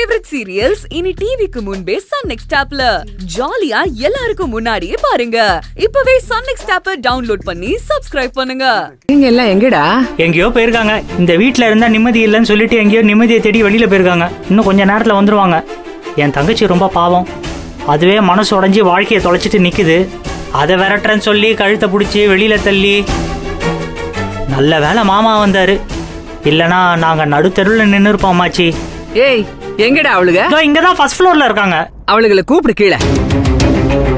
Favourite serials இனி டிவிக்கு முன்பே சன் நெக்ஸ்ட் ஆப்ல ஜாலியா எல்லாருக்கும் முன்னாடியே பாருங்க. இப்பவே சன் நெக்ஸ்ட் ஆப்பை டவுன்லோட் பண்ணி சப்ஸ்கிரைப் பண்ணுங்க. நீங்க எல்லாம் எங்கடா? எங்கேயோ போயிருக்காங்க. இந்த வீட்ல இருந்தா நிம்மதி இல்லைன்னு சொல்லிட்டு எங்கேயோ நிம்மதியை தேடி வெளியில போயிருக்காங்க. இன்னும் கொஞ்ச நேரத்துல வந்துருவாங்க. என் தங்கச்சி ரொம்ப பாவம். அதுவே மனசு உடைஞ்சி வாழ்க்கையை தொலைச்சிட்டு நிக்குது. அதை விரட்டுறேன்னு சொல்லி கழுத்தை பிடிச்சி வெளியில தள்ளி. நல்ல வேலை மாமா வந்தாரு, இல்லனா நாங்க நடுத்தெருவில் நின்று இருப்போம். மாச்சி, ஏய் எங்கடா அவளுக? இங்கதான் ஃபர்ஸ்ட் ஃப்ளோர்ல இருக்காங்க. அவளுகளை கூப்பிடு கீழே.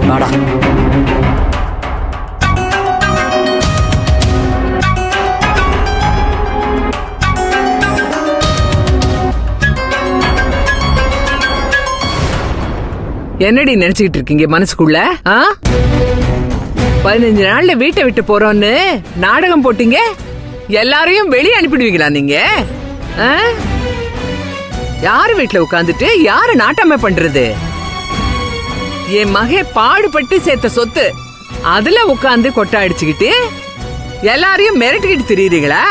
வாடா. என்னடி நினைச்சுக்கிட்டு இருக்கீங்க மனசுக்குள்ள? 15 நாள்ல வீட்டை விட்டு போறோம்னு நாடகம் போட்டீங்க. எல்லாரையும் வெளியே அனுப்பிடுவீங்களா நீங்க? யாரு வீட்டுல உட்காந்துட்டு யாரு நாட்டாம பண்றது? என் மகே பாடுபட்டு சேர்த்த சொத்து அதுல உட்காந்து கொட்டை அடிச்சுக்கிட்டு எல்லாரையும் மிரட்டிக்கிட்டு திரியுறீங்களா?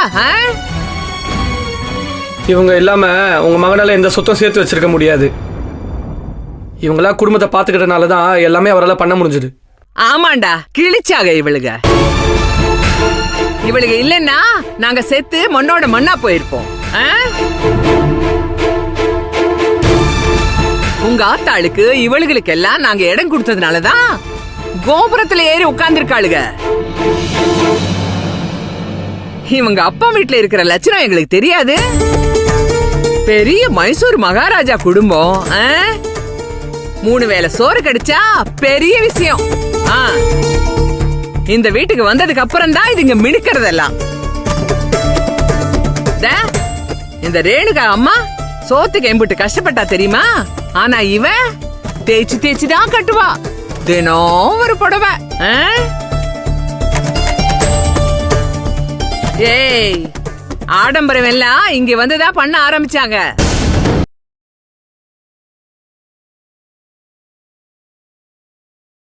இவங்க இல்லாம உங்க மகனால எந்த சொத்தும் சேர்த்து வச்சிருக்க முடியாது. இவங்களா குடும்பத்தை பாத்துக்கிட்டனாலதான் எல்லாமே அவரால் பண்ண முடிஞ்சது. ஆமாண்டா, கிழிச்சாக இவளுக. இவளுக இல்லன்னா நாங்க செத்து மண்ணோட மண்ணா போயிருப்போம். உங்க ஆத்தாளுக்கு இவளுகளுக்கு எல்லாம் நாங்க இடம் கொடுத்ததுனாலதான் கோபுரத்துல ஏறி உட்கார்ந்துருக்காளுக. இவங்க அப்பா வீட்டுல இருக்கிற லட்சணம் எங்களுக்கு தெரியாது. பெரிய மைசூர் மகாராஜா குடும்பம். 3 வேளை சோறு கிடைச்சா பெரிய விஷயம். இந்த வீட்டுக்கு வந்ததுக்கு அப்புறம் தான் இதுங்க மினுக்கிறதெல்லாம். இந்த ரேணுகா அம்மா சோத்துக்கு எம்பிட்டு கஷ்டப்பட்டா தெரியுமா? ஆனா இவ தேய்ச்சி தேய்ச்சி தான் கட்டுவா. தினம் ஒரு புடவை. ஏய், ஆடம்பரம் எல்லாம் இங்க வந்துதான் பண்ண ஆரம்பிச்சாங்க.